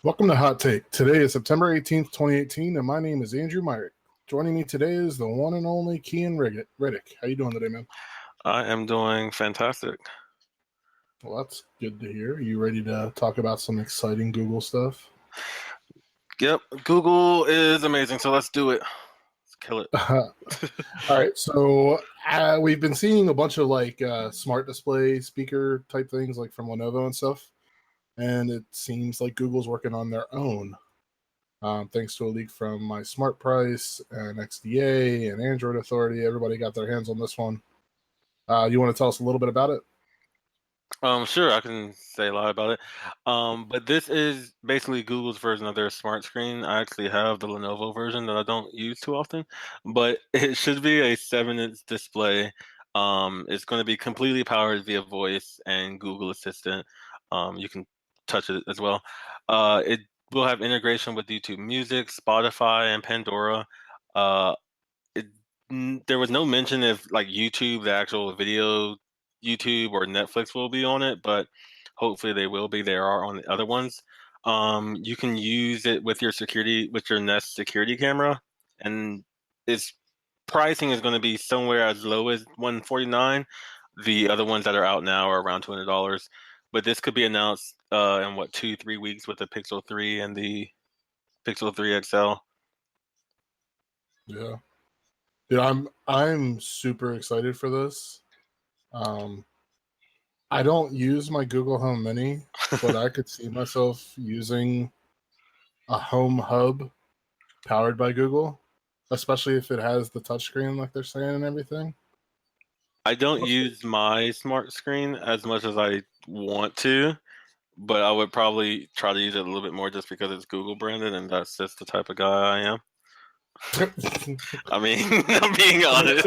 Welcome to Hot Take. Today is September 18th, 2018, and my name is Andrew Myrick. Joining me today is the one and only Kean Riddick. How you doing today, man? I am doing fantastic. Well, that's good to hear. You ready to talk about some exciting Google stuff? Yep, Google is amazing, so let's do it. Let's kill it. All right, so we've been seeing a bunch of smart display speaker type things like from Lenovo and stuff, and it seems like Google's working on their own. Thanks to a leak from My Smart Price and XDA and Android Authority, everybody got their hands on this one. You want to tell us a little bit about it? Sure, I can say a lot about it. But this is basically Google's version of their smart screen. I actually have the Lenovo version that I don't use too often, but it should be a 7-inch display. It's going to be completely powered via voice and Google Assistant. You can touch it as well. It will have integration with YouTube Music, Spotify, and Pandora. Uh, there was no mention if like YouTube, the actual video YouTube or Netflix will be on it, but hopefully they will be. They are on the other ones. You can use it with your Nest security camera, and its pricing is going to be somewhere as low as $149. The other ones that are out now are around $200, but this could be announced in 2-3 weeks with the Pixel 3 and the Pixel 3 XL. Yeah. Yeah, I'm super excited for this. I don't use my Google Home Mini, but I could see myself using a home hub powered by Google, especially if it has the touchscreen like they're saying and everything. I don't use my smart screen as much as I want to, but I would probably try to use it a little bit more just because it's Google branded, and that's just the type of guy I am. I mean, I'm being honest.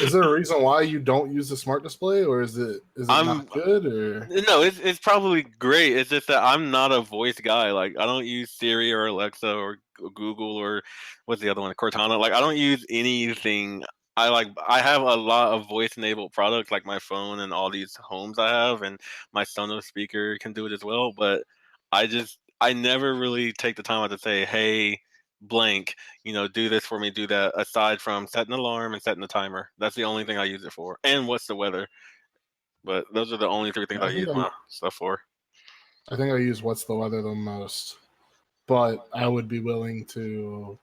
Is there a reason why you don't use the smart display, or is it not good? Or no, it's probably great. It's just that I'm not a voice guy. Like I don't use Siri or Alexa or Google or what's the other one, Cortana. Like I don't use anything. I have a lot of voice enabled products like my phone and all these homes I have, and my Sonos speaker can do it as well. But I never really take the time out to say, hey, blank, do this for me, do that, aside from setting an alarm and setting the timer. That's the only thing I use it for. And what's the weather. But those are the only three things I use my stuff for. I think I use what's the weather the most. But I would be willing to,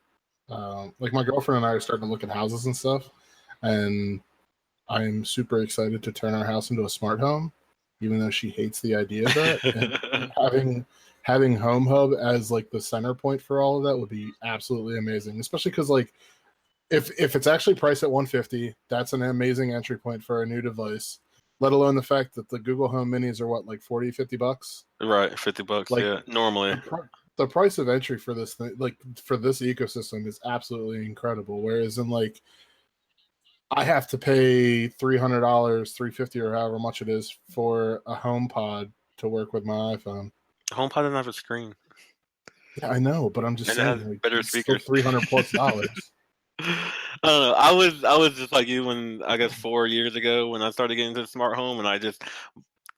like my girlfriend and I are starting to look at houses and stuff. And I'm super excited to turn our house into a smart home, even though she hates the idea of that. And having Home Hub as like the center point for all of that would be absolutely amazing. Especially because like if it's actually priced at $150, that's an amazing entry point for a new device. Let alone the fact that the Google Home Minis are what, like $40-$50? Right, $50, like, yeah, normally. The price of entry for this thing, like for this ecosystem, is absolutely incredible. Whereas in like, I have to pay $300, $350, or however much it is for a HomePod to work with my iPhone. HomePod doesn't have a screen. Yeah, I know, but I'm just and saying, it has like, better it's speakers. still $300+. I don't know. I was just like you when I guess 4 years ago when I started getting into the smart home, and I just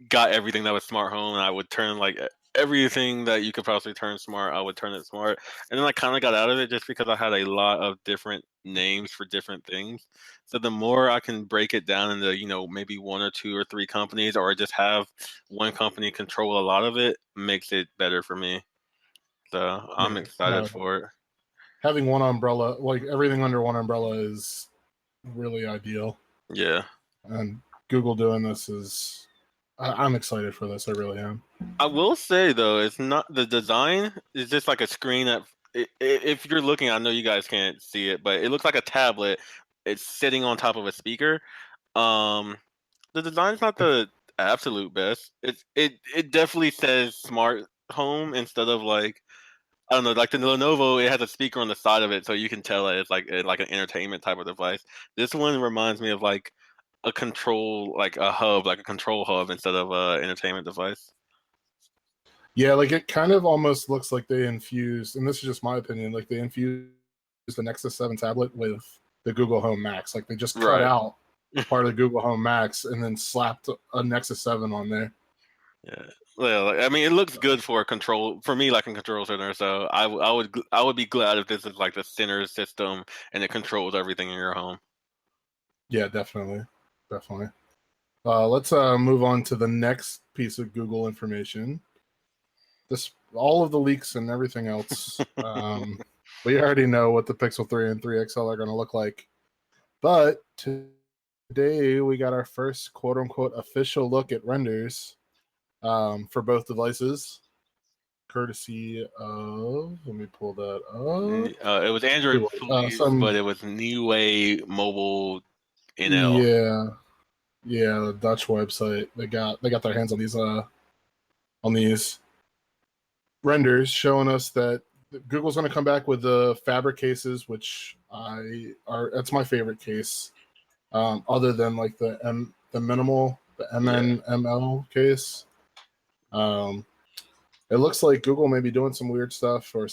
got everything that was smart home, and I would turn like everything that you could possibly turn smart. I would turn it smart, and then I kind of got out of it just because I had a lot of different names for different things. So the more I can break it down into maybe 1 or 2 or 3 companies, or just have one company control a lot of it, makes it better for me. So I'm excited for it. Having one umbrella, like everything under one umbrella, is really ideal. Yeah. And Google doing this is, I'm excited for this. I really am. I will say though, it's not the design is just like a screen that if you're looking, I know you guys can't see it, but it looks like a tablet. It's sitting on top of a speaker. The design's not the absolute best. It definitely says smart home instead of like I don't know, like the Lenovo, it has a speaker on the side of it, so you can tell that it's like an entertainment type of device. This one reminds me of like a control, like a hub, like a control hub instead of a entertainment device. Yeah, like it kind of almost looks like they infused, and this is just my opinion, like they infused the Nexus 7 tablet with the Google Home Max. Like they just cut out part of the Google Home Max and then slapped a Nexus 7 on there. Yeah. Yeah, like, I mean, it looks good for a control for me, like a control center. So I would be glad if this is like the center system and it controls everything in your home. Yeah, definitely, definitely. Let's move on to the next piece of Google information. This all of the leaks and everything else. We already know what the Pixel 3 and 3 XL are going to look like, but today we got our first quote unquote official look at renders for both devices, courtesy of. Let me pull that up. It was Android Police, but Some it was New Way Mobile NL. yeah, yeah, the Dutch website. They got their hands on these renders showing us that Google's going to come back with the fabric cases, which that's my favorite case, other than like the minimal the MNML case. It looks like Google may be doing some weird stuff or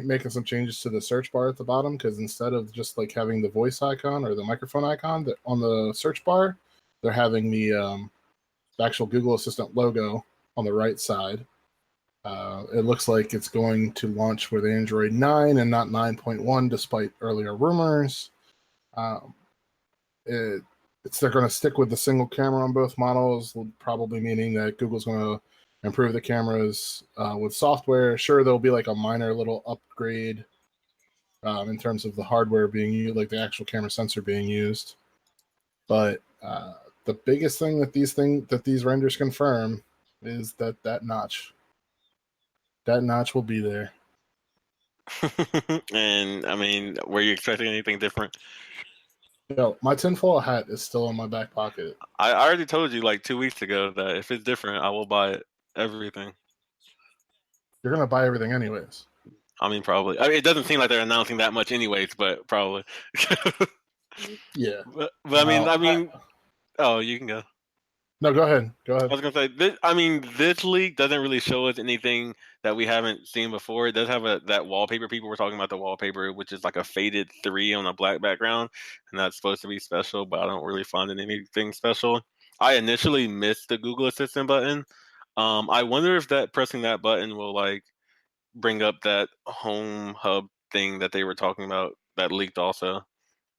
making some changes to the search bar at the bottom, because instead of just like having the voice icon or the microphone icon on the search bar, they're having the actual Google Assistant logo on the right side. It looks like it's going to launch with Android 9 and not 9.1, despite earlier rumors. They're going to stick with the single camera on both models, probably meaning that Google's going to improve the cameras with software. Sure, there'll be like a minor little upgrade in terms of the hardware being used, like the actual camera sensor being used. But the biggest thing that these renders confirm is that notch will be there. And I mean, were you expecting anything different? Yo, my tinfoil hat is still in my back pocket. I already told you like 2 weeks ago that if it's different, I will buy it. Everything. You're gonna buy everything anyways. I mean, probably. I mean, it doesn't seem like they're announcing that much, anyways. But probably. Yeah. But I mean. Oh, you can go. No, go ahead. Go I ahead. was gonna say this leak doesn't really show us anything that we haven't seen before. It does have that wallpaper. People were talking about the wallpaper, which is like a faded 3 on a black background, and that's supposed to be special, but I don't really find anything special. I initially missed the Google Assistant button. I wonder if that pressing that button will like bring up that home hub thing that they were talking about that leaked also,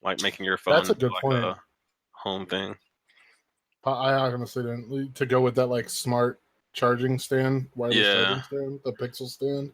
like making your phone That's a into good like point. a home thing. I honestly didn't to go with that like smart charging stand, wireless Yeah. charging stand, the Pixel stand.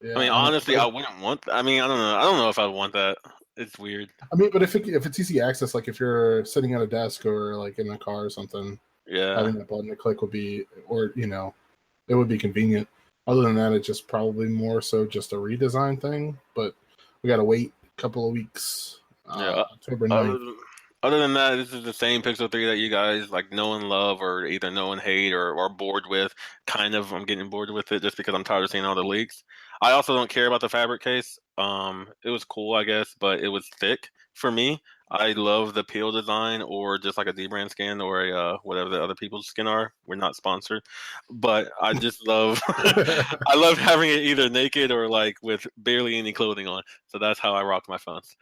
Yeah, I mean, honestly, I wouldn't want. I mean, I don't know. I don't know if I want that. It's weird. I mean, but if it's easy access, like if you're sitting at a desk or like in a car or something, Yeah. having that button to click would be, or it would be convenient. Other than that, it's just probably more so just a redesign thing. But we got to wait a couple of weeks. Yeah. October 9th. Other than that, this is the same Pixel 3 that you guys like know and love, or either know and hate, or bored with. Kind of, I'm getting bored with it just because I'm tired of seeing all the leaks. I also don't care about the fabric case. It was cool, I guess, but it was thick for me. I love the peel design, or just like a D-brand skin, or a whatever the other people's skin are. We're not sponsored, but I just love I love having it either naked or like with barely any clothing on. So that's how I rock my phones.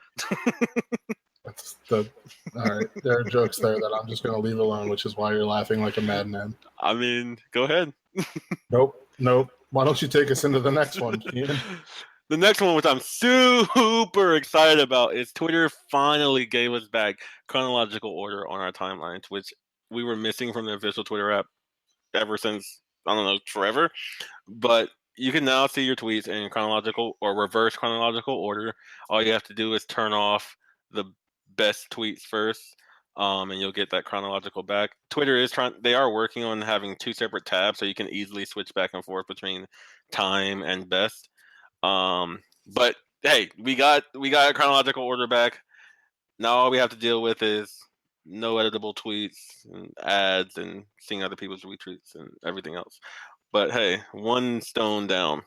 All right. There are jokes there that I'm just going to leave alone, which is why you're laughing like a madman. I mean, go ahead. Nope. Why don't you take us into the next one, Ian? The next one, which I'm super excited about, is Twitter finally gave us back chronological order on our timelines, which we were missing from the official Twitter app ever since, I don't know, forever. But you can now see your tweets in chronological or reverse chronological order. All you have to do is turn off the best tweets first, and you'll get that chronological back. Twitter is they are working on having 2 separate tabs, so you can easily switch back and forth between time and best. But hey, we got a chronological order back. Now all we have to deal with is no editable tweets and ads and seeing other people's retweets and everything else. But hey, one stone down.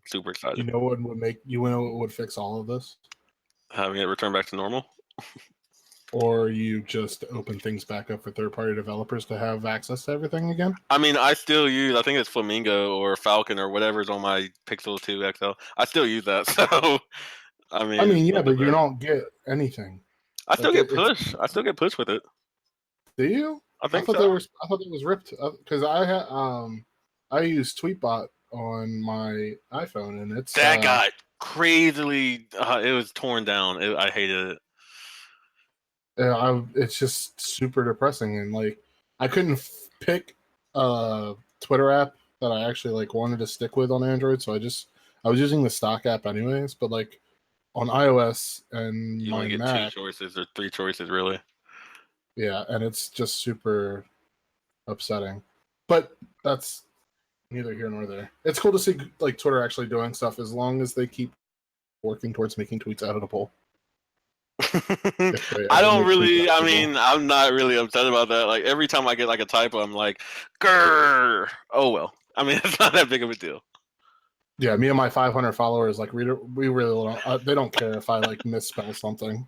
Super excited. You know what would fix all of this? Having it return back to normal. Or you just open things back up for third-party developers to have access to everything again? I mean, I still use, I think it's Flamingo or Falcon or whatever's on my Pixel 2 XL. I still use that. So, I mean, Yeah, but you don't get anything. I still get push. I still get push with it. Do you? I think so. I thought it was ripped because I had I use Tweetbot on my iPhone, and it's That got crazily. It was torn down. I hated it. it's just super depressing, and like I couldn't pick a Twitter app that I actually like wanted to stick with on Android, so I was using the stock app anyways. But like on iOS and You my only get Mac, 2 choices or 3 choices, really. yeah, and it's just super upsetting. But that's neither here nor there. It's cool to see like Twitter actually doing stuff as long as they keep working towards making tweets editable. If they I ever don't make tweets really. I editable. mean, I'm not really upset about that. Like every time I get like a typo, I'm like, grrr. Oh well. I mean, it's not that big of a deal. Yeah, me and my 500 followers, like we really don't. They don't care if I like misspell something.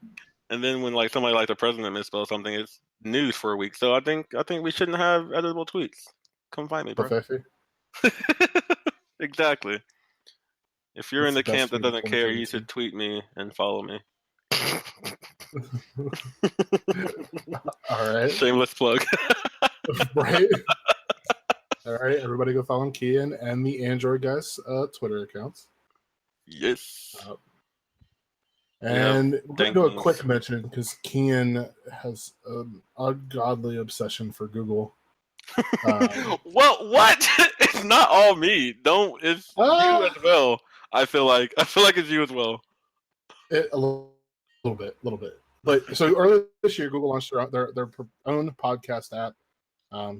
And then when like somebody like the president misspells something, it's news for a week. So I think we shouldn't have editable tweets. Come find me, bro. Fifi. Exactly. If you're That's in the the best camp that tweet of doesn't care, you 2022. should tweet me and follow me. All right, Shameless plug. right. All right, everybody go follow Kian and the Android Guys Twitter accounts. Yes. We have And we're going to do a quick mention because Kian has an ungodly obsession for Google. Well, what? It's not all me. Don't. It's you as well. I feel like it's you as well. A little bit. But so earlier this year, Google launched their own podcast app,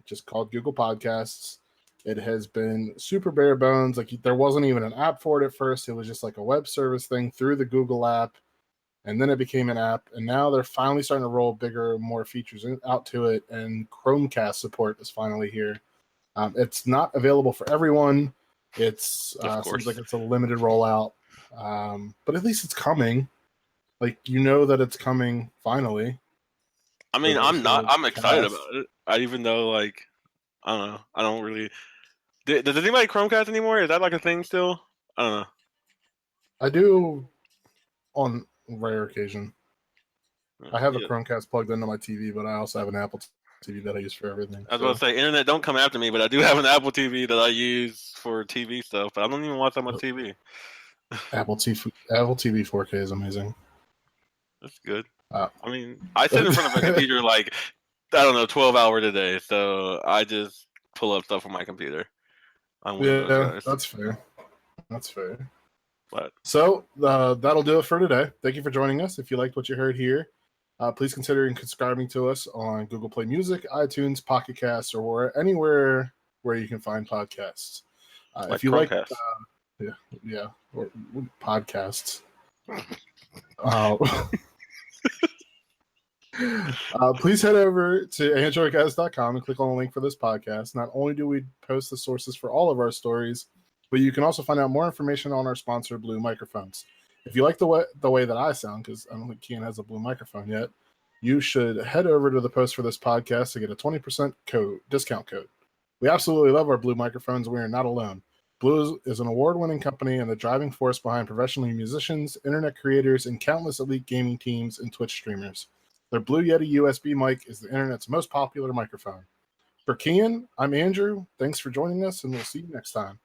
just called Google Podcasts. It has been super bare bones. Like there wasn't even an app for it at first. It was just like a web service thing through the Google app, and then it became an app. And now they're finally starting to roll bigger, more features out to it. And Chromecast support is finally here. It's not available for everyone. It's seems like it's a limited rollout, but at least it's coming. Like you know that it's coming finally. I mean, I'm excited about it. Even though like I don't know. I don't really. Does anybody Chromecast anymore? Is that like a thing still? I don't know. I do on rare occasion. I have a Chromecast plugged into my TV, but I also have an Apple TV that I use for everything. I was about to say, internet, don't come after me, but I do have an Apple TV that I use for TV stuff, but I don't even watch on my TV. Apple TV 4K is amazing. That's good. I mean, I sit in front of a computer like, I don't know, 12 hours a day, so I just pull up stuff on my computer. Yeah, that's fair. That's fair. But so that'll do it for today. Thank you for joining us. If you liked what you heard here, please consider subscribing to us on Google Play Music, iTunes, Pocket Casts, or anywhere where you can find podcasts. If you like, or podcasts. Please head over to AndroidGuys.com and click on the link for this podcast. Not only do we post the sources for all of our stories, but you can also find out more information on our sponsor, Blue Microphones. If you like the way that I sound, because I don't think Kian has a Blue microphone yet, you should head over to the post for this podcast to get a 20% discount code. We absolutely love our Blue microphones. We are not alone. Blue is an award-winning company and the driving force behind professional musicians, internet creators, and countless elite gaming teams and Twitch streamers. Their Blue Yeti USB mic is the internet's most popular microphone. For Kian, I'm Andrew. Thanks for joining us, and we'll see you next time.